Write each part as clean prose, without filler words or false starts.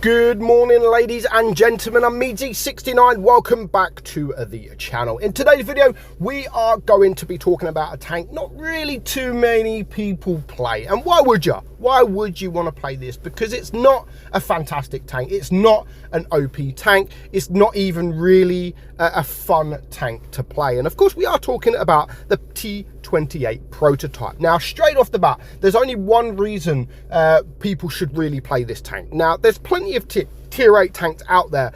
Good morning, ladies and gentlemen. I'm meadsyreplays. Welcome back to the channel. In today's video, we are going to be talking about a tank not really too many people play. And why would you? Why would you want to play this? Because it's not a fantastic tank. It's not an OP tank. It's not even really a fun tank to play. And of course, we are talking about the T28 prototype. Now, straight off the bat, there's only one reason people should really play this tank. Now, there's plenty of tier 8 tanks out there,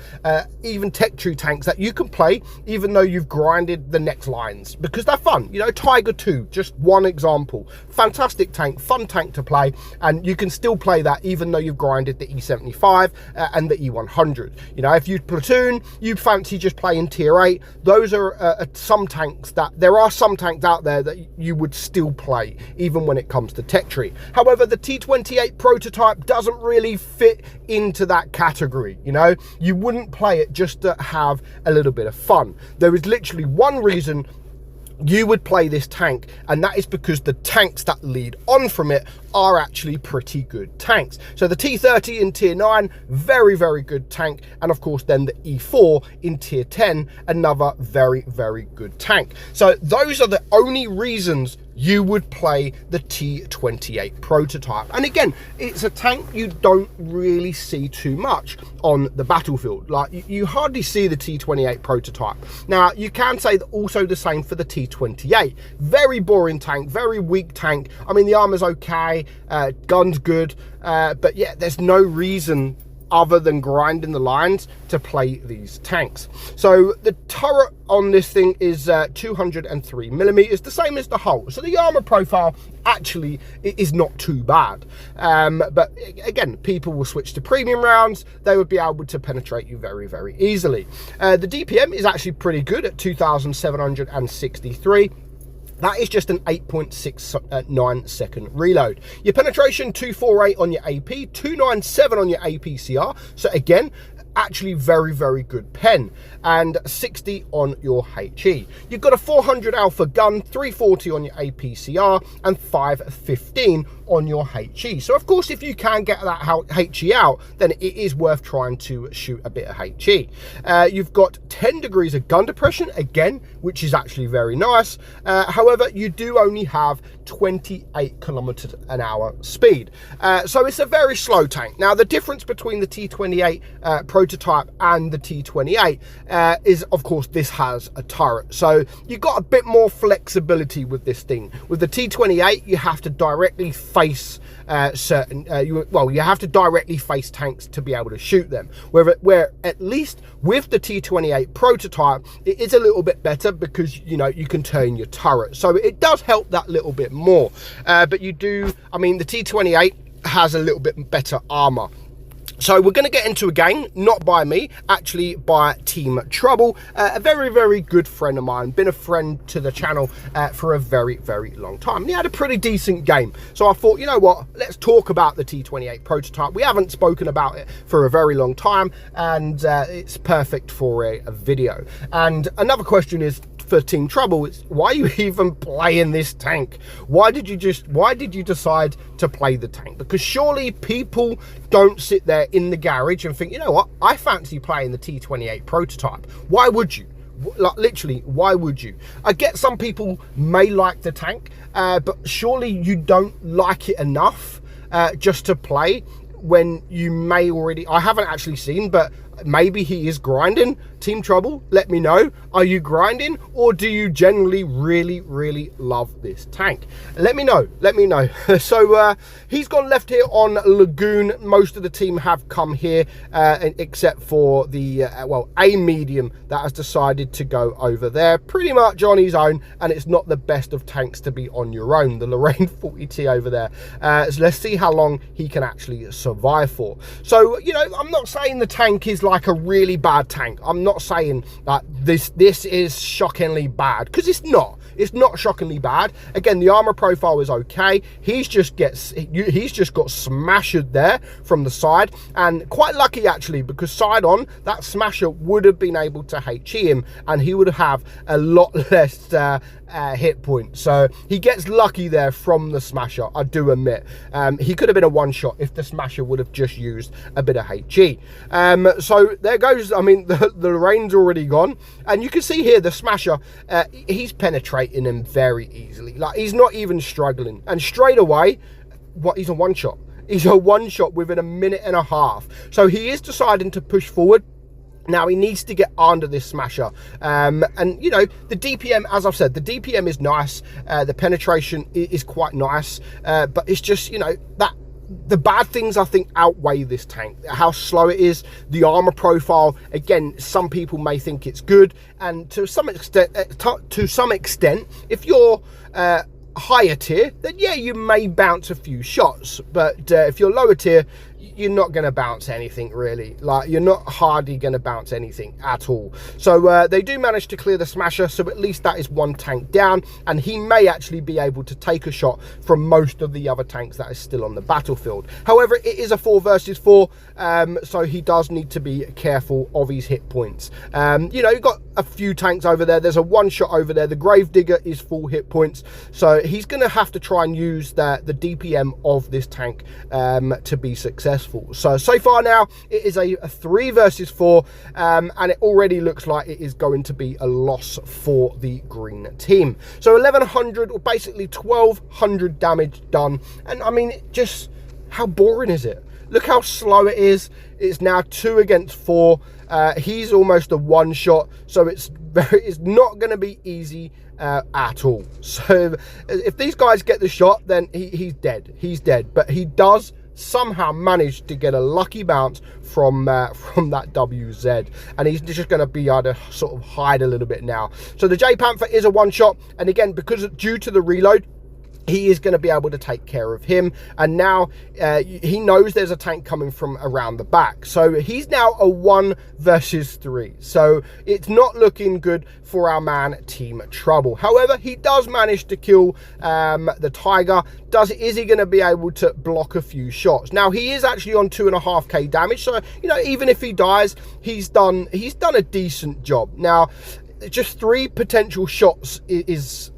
even tech tree tanks that you can play even though you've grinded the next lines, because they're fun. You know, Tiger 2, just one example. Fantastic tank, fun tank to play, and you can still play that even though you've grinded the E75 and the E100. You know, if you platoon, you fancy just playing tier 8, those are some tanks that, there are some tanks out there that you would still play even when it comes to tech tree. However, the T28 prototype doesn't really fit into that category. You know, you wouldn't play it just to have a little bit of fun. There is literally one reason you would play this tank, and that is because the tanks that lead on from it are actually pretty good tanks. So the T30 in tier 9, very, very good tank. And of course, then the E4 in tier 10, another very, very good tank. So those are the only reasons you would play the T28 prototype. And again, it's a tank you don't really see too much on the battlefield. Like, you hardly see the T28 prototype. Now, you can say that also the same for the T28. Very boring tank, very weak tank. I mean, the armor's okay, gun's good, but yeah, there's no reason other than grinding the lines to play these tanks. So the turret on this thing is 203 millimeters, the same as the hull. So the armor profile actually is not too bad. But again, people will switch to premium rounds. They would be able to penetrate you very, very easily. The DPM is actually pretty good at 2,763. That is just an 8.69 second reload. Your penetration, 248 on your AP, 297 on your APCR. So again, actually very, very good pen, and 60 on your HE. You've got a 400 alpha gun, 340 on your APCR, and 515 on your HE. So of course, if you can get that HE out, then it is worth trying to shoot a bit of HE. You've got 10 degrees of gun depression, again, which is actually very nice. However, you do only have 28 kilometers an hour speed. So it's a very slow tank. Now, the difference between the T28 prototype and the T28 is, of course, this has a turret. So you've got a bit more flexibility with this thing. With the T28, you have to directly face you have to directly face tanks to be able to shoot them. Where at least with the T28 prototype, it is a little bit better because, you know, you can turn your turret. So it does help that little bit more. But you do, I mean, the T28 has a little bit better armor. So we're going to get into a game, not by me, actually by Team Trouble, a very, very good friend of mine, been a friend to the channel for a very, very long time. And he had a pretty decent game. So I thought, you know what, let's talk about the T28 prototype. We haven't spoken about it for a very long time, and it's perfect for a video. And another question is, for Team Trouble, it's why are you even playing this tank? Why did you decide to play the tank? Because surely people don't sit there in the garage and think, you know what, I fancy playing the T28 prototype. Why would you? Like, literally, why would you? I get some people may like the tank, but surely you don't like it enough just to play, when you may already, I haven't actually seen, but maybe he is grinding. Team Trouble, let me know. Are you grinding, or do you generally really, really love this tank? Let me know. Let me know. So he's gone left here on Lagoon. Most of the team have come here, except for the a medium that has decided to go over there pretty much on his own, and it's not the best of tanks to be on your own, the Lorraine 40T over there. So let's see how long he can actually survive for. So, you know, I'm not saying the tank is like a really bad tank. I'm not saying that this is shockingly bad, because it's not. It's not shockingly bad. Again, the armor profile is okay. He's just got smashed there from the side, and quite lucky actually, because side on, that smasher would have been able to HE him, and he would have a lot less hit points. So he gets lucky there from the smasher, I do admit. He could have been a one-shot if the smasher would have just used a bit of HE. So there goes, I mean, the rain's already gone, and you can see here the smasher, he's penetrating him very easily. Like, he's not even struggling, and straight away, he's a one-shot. He's a one-shot within a minute and a half. So he is deciding to push forward. Now he needs to get under this smasher, and you know, the DPM, as I've said, the DPM is nice, the penetration is quite nice, but it's just, you know, that the bad things I think outweigh this tank. How slow it is, the armor profile, again, some people may think it's good, and to some extent, if you're higher tier, then yeah, you may bounce a few shots, but if you're lower tier, you're not going to bounce anything really. Like, you're not hardly going to bounce anything at all. So they do manage to clear the smasher, so at least that is one tank down, and he may actually be able to take a shot from most of the other tanks that is still on the battlefield. However, it is a 4 versus 4, so he does need to be careful of his hit points. You know, you've got a few tanks over there. There's a one shot over there. The Gravedigger is full hit points, so he's going to have to try and use the DPM of this tank to be successful. So far now, it is a 3 versus 4, and it already looks like it is going to be a loss for the green team. So 1100, or basically 1200 damage done, and I mean, just how boring is it? Look how slow it is. It's now 2 against 4. He's almost a one shot, so it's not going to be easy at all. So if these guys get the shot, then he's dead. He's dead. But he does somehow manage to get a lucky bounce from that WZ, and he's just going to be able to sort of hide a little bit now. So the J Panther is a one shot, and again, because due to the reload, he is going to be able to take care of him, and now he knows there's a tank coming from around the back, so he's now a 1 versus 3, so it's not looking good for our man Team Trouble. However, he does manage to kill the Tiger. Is he going to be able to block a few shots? Now he is actually on 2.5k damage, so you know, even if he dies, he's done a decent job. Now just 3 potential shots is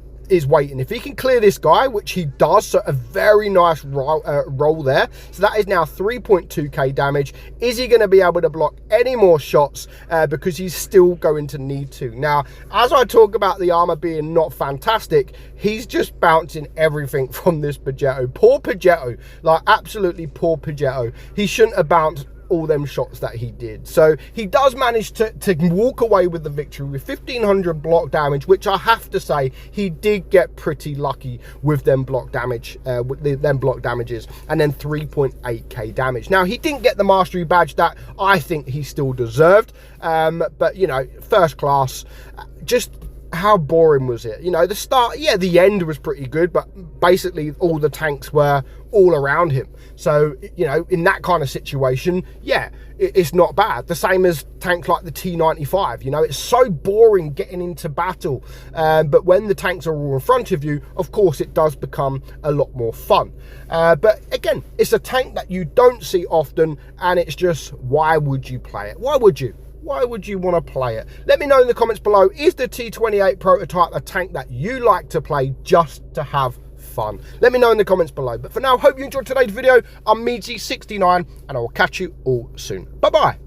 waiting. If he can clear this guy, which he does, so a very nice roll there. So that is now 3.2k damage. Is he going to be able to block any more shots? Because he's still going to need to. Now, as I talk about the armor being not fantastic, he's just bouncing everything from this Peugeot. Poor Peugeot, like absolutely poor Peugeot. He shouldn't have bounced all them shots that he did. So he does manage to walk away with the victory with 1500 block damage, which I have to say he did get pretty lucky with them block damage, with them block damages, and then 3.8k damage. Now he didn't get the mastery badge that I think he still deserved, but you know, first class. Just how boring was it? You know, the start, yeah, the end was pretty good, but basically all the tanks were all around him. So, you know, in that kind of situation, yeah, it's not bad. The same as tanks like the T95, you know, it's so boring getting into battle. But when the tanks are all in front of you, of course, it does become a lot more fun. But again, it's a tank that you don't see often, and it's just, why would you play it? Why would you? Why would you want to play it? Let me know in the comments below, is the T28 Prototype a tank that you like to play just to have fun? Let me know in the comments below. But for now, hope you enjoyed today's video. I'm meadsy69, and I will catch you all soon. Bye-bye.